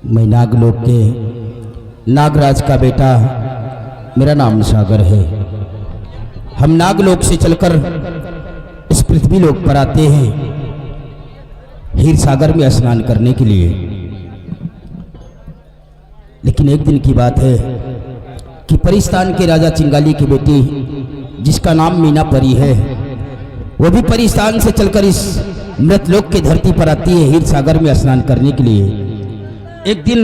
मैं नागलोक के नागराज का बेटा, मेरा नाम सागर है। हम नागलोक से चलकर इस पृथ्वी लोक पर आते हैं हीर सागर में स्नान करने के लिए। लेकिन एक दिन की बात है कि परिस्तान के राजा चिंगाली की बेटी, जिसका नाम मीना परी है, वो भी परिस्तान से चलकर इस मृतलोक की धरती पर आती है हीर सागर में स्नान करने के लिए। एक दिन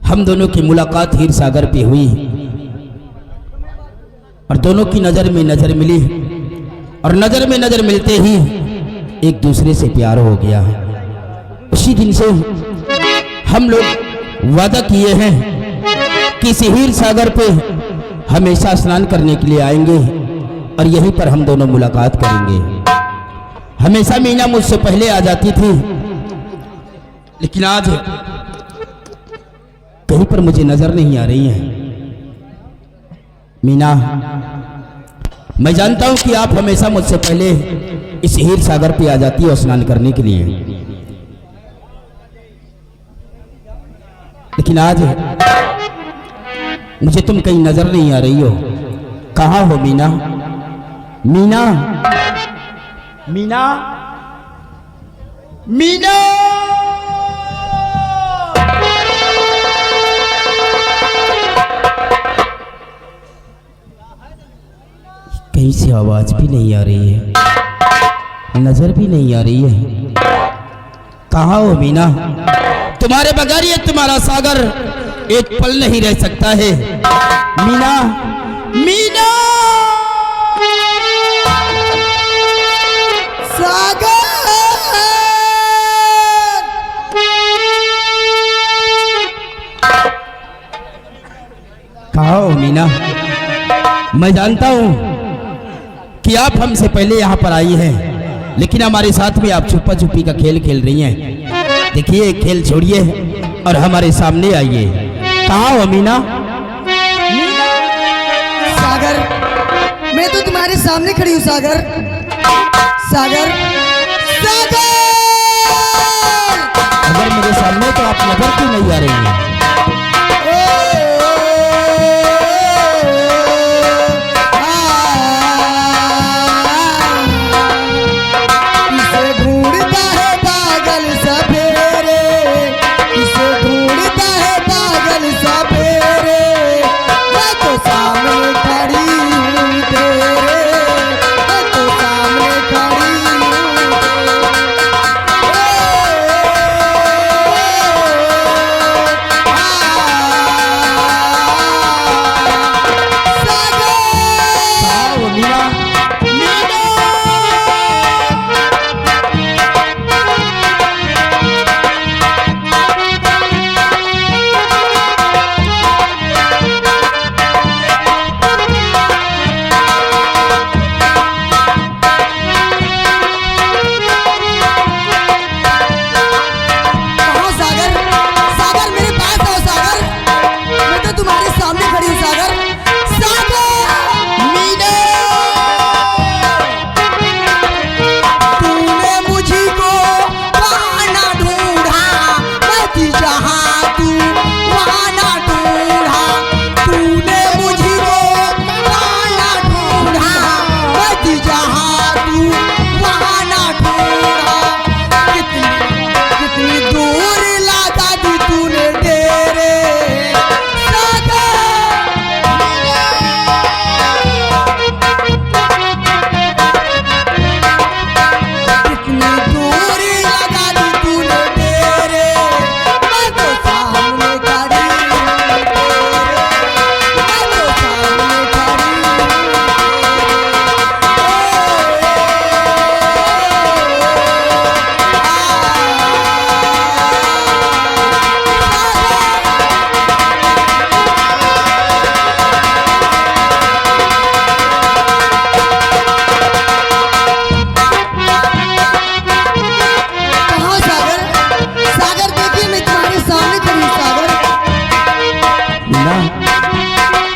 हम दोनों की मुलाकात हीर सागर पे हुई और दोनों की नज़र में नज़र मिली और नज़र में नज़र मिलते ही एक दूसरे से प्यार हो गया। उसी दिन से हम लोग वादा किए हैं कि इस हीर सागर पे हमेशा स्नान करने के लिए आएंगे और यहीं पर हम दोनों मुलाकात करेंगे। हमेशा मीना मुझसे पहले आ जाती थी, लेकिन आज कहीं पर मुझे नजर नहीं आ रही है। मीना, मैं जानता हूं कि आप हमेशा मुझसे पहले इस हीर सागर पे आ जाती हो स्नान करने के लिए, लेकिन आज मुझे तुम कहीं नजर नहीं आ रही हो। कहाँ हो मीना? मीना, मीना, मीना! कहीं से आवाज भी नहीं आ रही है, नजर भी नहीं आ रही है। कहाँ हो मीना? तुम्हारे बगैर ये तुम्हारा सागर एक पल नहीं रह सकता है। मीना, मीना! सागर! कहाँ हो मीना? मैं जानता हूं कि आप हमसे पहले यहाँ पर आई हैं, लेकिन हमारे साथ में आप छुपा छुपी का खेल खेल रही हैं। देखिए, खेल छोड़िए और हमारे सामने आइए। कहाँ हो मीना? सागर, मैं तो तुम्हारे सामने खड़ी हूँ। सागर, सागर, सागर! अगर मेरे सामने तो आप नजर क्यों नहीं आ रही हैं?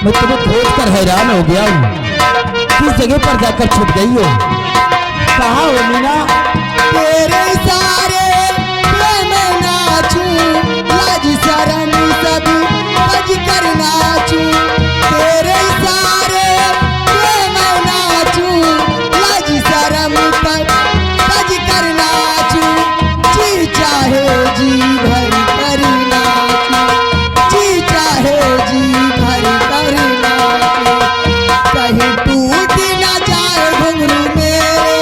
मैं तुम्हें खोज कर हैरान हो गया हूँ। किस जगह पर जाकर छुप गई हो? कहाँ हो मीना? तेरे सारे मैं नाचूं सज कर नाचू, जी चाहे जी भर कर नाचू, जी चाहे जी भर कर नाचू, कहीं टूट न जाए घुंघरू मेरे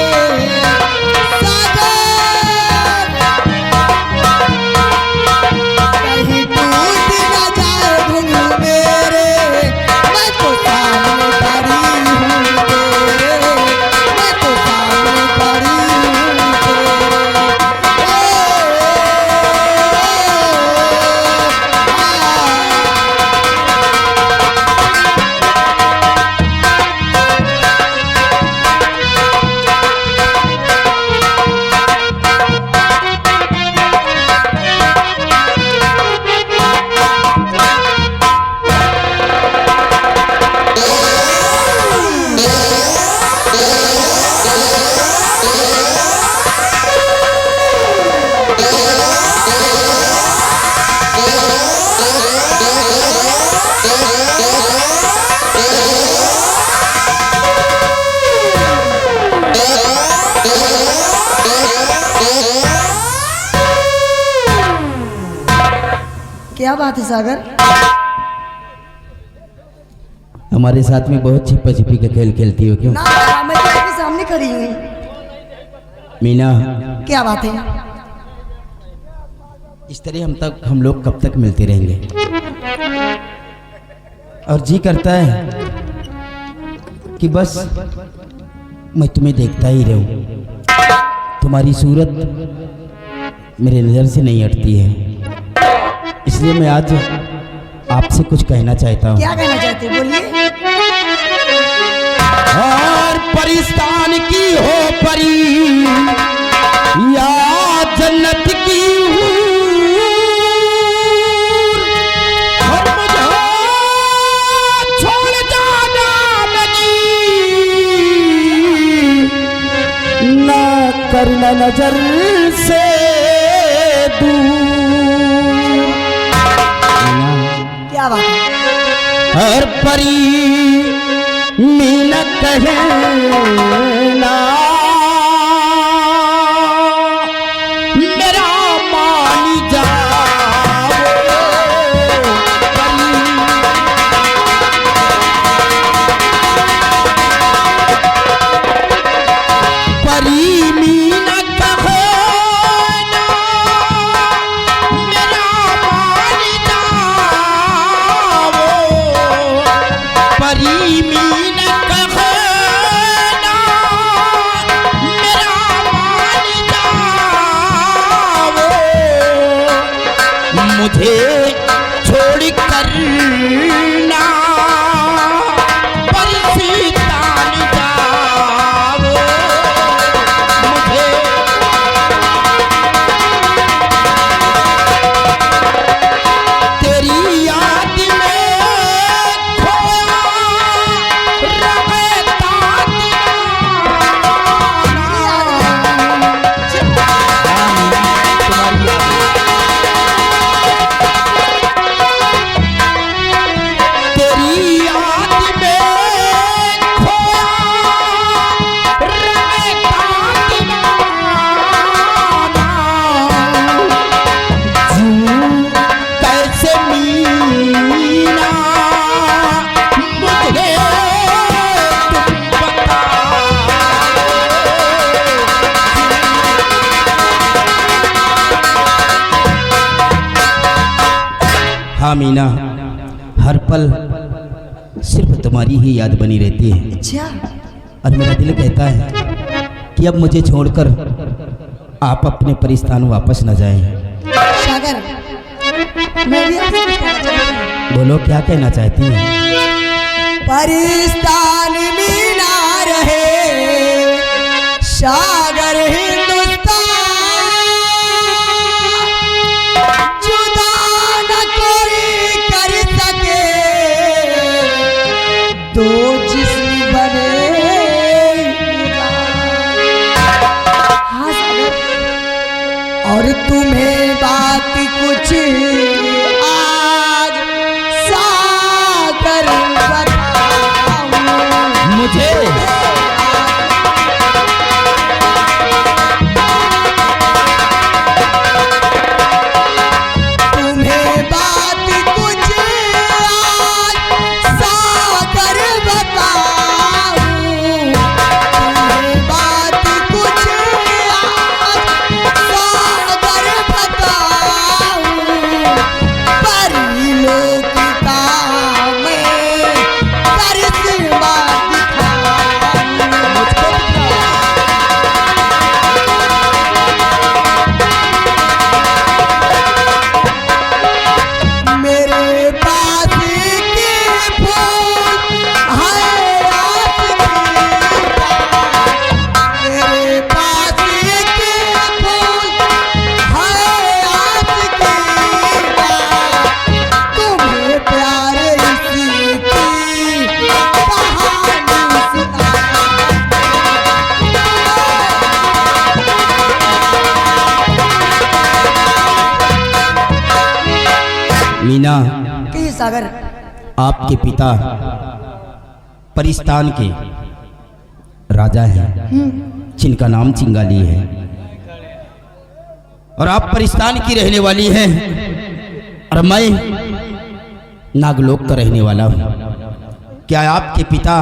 सागर, कहीं टूट न जाए घुंघरू मेरे, मैं तो सामने खड़ी हूँ तेरे, मैं तो सामने खड़ी हूँ तेरे। क्या बात है सागर? हमारे साथ में बहुत छिपा छिपी का खेल खेलती हो क्यों? ना मैं तो आपके सामने खड़ी हूँ। मीना, क्या बात है? इस तरह हम लोग कब तक मिलते रहेंगे? और जी करता है कि बस मैं तुम्हें देखता ही रहूं। तुम्हारी सूरत मेरे नज़र से नहीं हटती है, इसलिए मैं आज आपसे कुछ कहना चाहता हूँ। क्या कहना चाहते हो? बोलिए। और परिस्तान की हो परी या जन्नत की हूर, और मुझे छोड़ जाना लगी, ना करना नजर से दूर। क्या बात है? हर परी मीना कहे ना मेरा मान जाओ, परी मीना कहे ना मेरा मान जाओ, परी मीना कहे ना मेरा मान जाओ, मुझे छोड़ कर ना परिस्तान जाओ, मुझे तेरी याद में खोया रहता तेरी याद में खोया रहता कैसे मीना मुझे तुम बताओ। हाँ मीना, हर पल सिर्फ तुम्हारी ही याद बनी रहती है, अच्छा, और मेरा दिल कहता है कि अब मुझे छोड़कर आप अपने परिस्थान वापस न जाएं। सागर मैं भी आपसे कुछ कहना चाहती हूँ। बोलो, क्या कहना चाहती हैं? परिस्तान में ना रहे सागर हिंदुस्तान, जुदा न कोई कर सके, दो जिस्म बने हाँ सागर, और तुम्हें बात कुछ आज सागर बताऊं, मुझे मीना, कहिए सागर। आपके पिता परिस्तान के राजा हैं, जिनका नाम चिंगाली है, और आप परिस्तान की रहने वाली हैं, और मैं नागलोक का रहने वाला हूं। क्या आपके पिता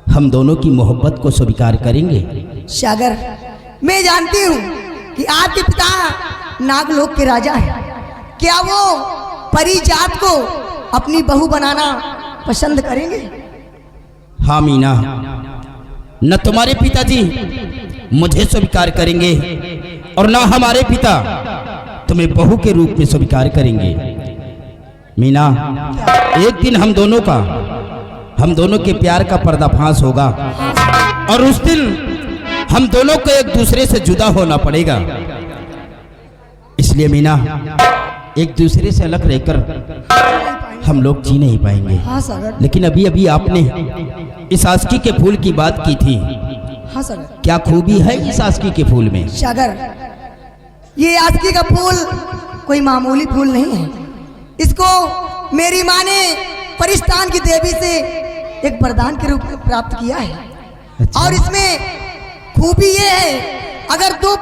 हम दोनों की मोहब्बत को स्वीकार करेंगे? सागर, मैं जानती हूँ कि आपके पिता नागलोक के राजा हैं। क्या वो परी जात को अपनी बहू बनाना पसंद करेंगे? हाँ मीना, न तुम्हारे पिताजी मुझे स्वीकार करेंगे और न हमारे पिता तुम्हें बहू के रूप में स्वीकार करेंगे। मीना, एक दिन हम दोनों के प्यार का पर्दाफाश होगा, और उस दिन हम दोनों को एक दूसरे से जुदा होना पड़ेगा। इसलिए मीना, एक दूसरे से अलग रहकर हम लोग जी नहीं पाएंगे। हाँ सागर। लेकिन अभी अभी आपने इस आस्की के फूल की बात की थी। हाँ सागर। क्या खूबी है इस आस्की के फूल में? सागर, ये आस्की का फूल कोई मामूली फूल नहीं है। इसको मेरी माँ ने परिस्तान की देवी से एक वरदान के रूप में प्राप्त किया है। अच्छा। और इसमें खूबी ये है, अगर दो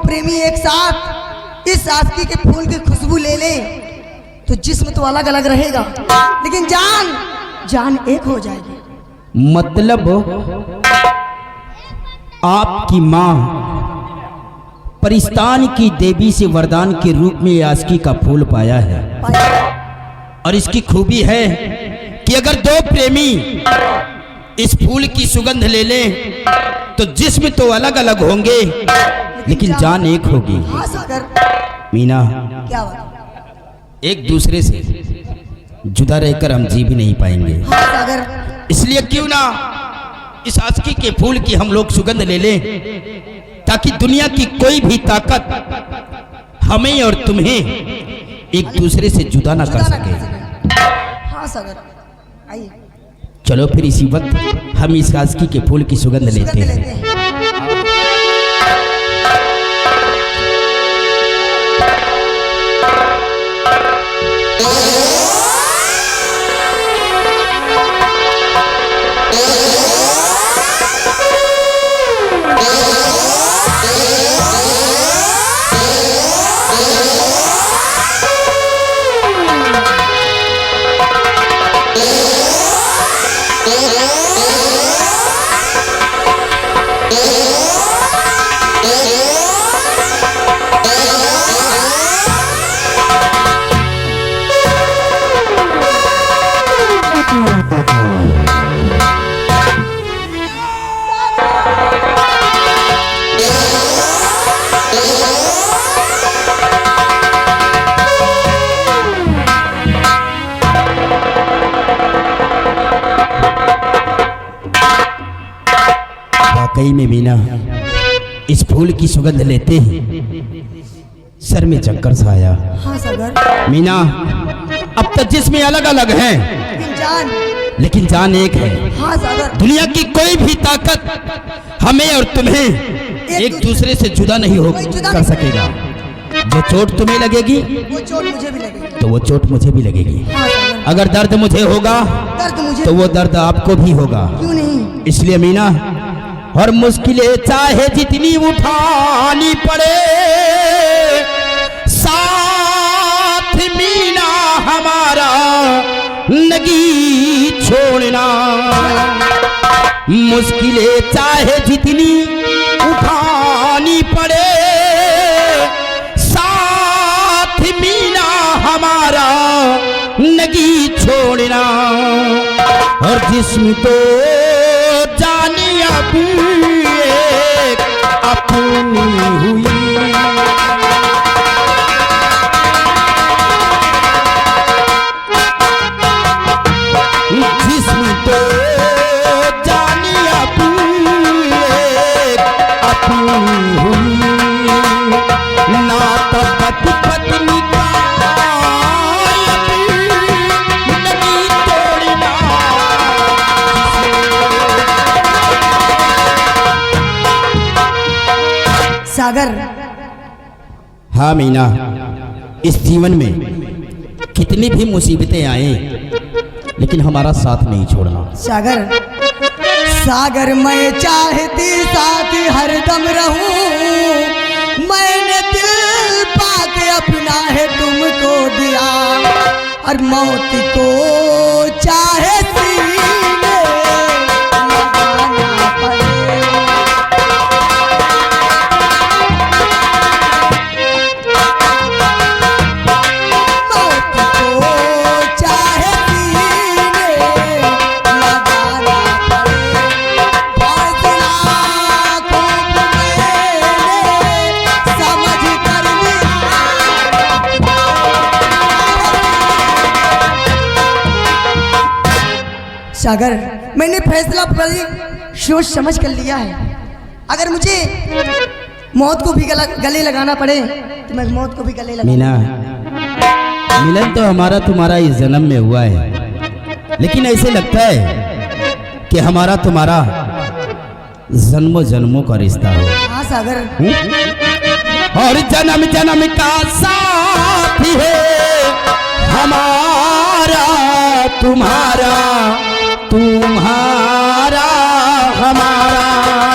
प्रेमी एक साथ इस आस्की के फूल की खुशबू ले ले तो जिस्म तो अलग अलग रहेगा, लेकिन जान एक हो जाएगी। मतलब आपकी माँ परिस्तान की देवी से वरदान के रूप में ये आस्की का फूल पाया है, और इसकी खूबी है कि अगर दो प्रेमी इस फूल की सुगंध ले लें तो जिस्म तो अलग अलग होंगे, लेकिन जान एक होगी। हाँ सागर। मीना, क्या बात? एक दूसरे से जुदा रहकर हम जी भी नहीं पाएंगे। हाँ सागर। इसलिए क्यों ना इस आस्की के फूल की हम लोग सुगंध ले लें, ताकि दुनिया की कोई भी ताकत हमें और तुम्हें एक दूसरे से जुदा ना कर सके। हाँ सागर, आइए। चलो फिर इसी वक्त हम इस आस्की के फूल की सुगंध लेते हैं। वाकई में मीना, इस फूल की सुगंध लेते ही सर में चक्कर सा आया। हाँ सागर। मीना, अब तक जिसमें अलग अलग हैं, लेकिन जान एक है। हाँ सागर। दुनिया की कोई भी ताकत हमें और तुम्हें एक दूसरे से जुदा नहीं हो कर सकेगा। जो चोट तुम्हें लगेगी वो चोट मुझे भी लगेगी, तो वो चोट मुझे भी लगेगी। हाँ सागर। अगर दर्द मुझे होगा दर्द मुझे तो वो दर्द आपको भी होगा। क्यों नहीं? इसलिए मीना, और मुश्किलें चाहे जितनी उठानी पड़े, साथ मीना हमारा नहीं छोड़ना। मुश्किलें चाहे जितनी उठानी पड़े, साथ मीना हमारा नहीं छोड़ना। और जिस्म तो जानिया भी एक अपनी हुई, जिस्म तो जानिया भी एक अपनी हुई। ना तो पति पत्नी का नहीं तोड़ना। सागर, हाँ मीना, इस जीवन में कितनी भी मुसीबतें आए लेकिन हमारा साथ नहीं छोड़ना। सागर सागर मैं चाहती साथ हरदम रहूं, मैंने दिल पाके अपना है तुमको दिया, और मौत को चाहे सीने लगाना पड़े। मौत को चाहे सीने लगाना पड़े। फैसला खूब मैंने समझ कर लिया। सागर मैंने फैसला बड़ी सोच समझ कर लिया है। अगर मुझे मौत को भी गले लगाना पड़े तो मैं मौत को भी गले लगा। मीना, मिलन तो हमारा तुम्हारा इस जन्म में हुआ है, लेकिन ऐसे लगता है कि हमारा तुम्हारा जन्मों जन्मों का रिश्ता हो। हाँ सागर, और जन्म जन्म का साथ है हमारा तुम्हारा, तुम्हारा हमारा।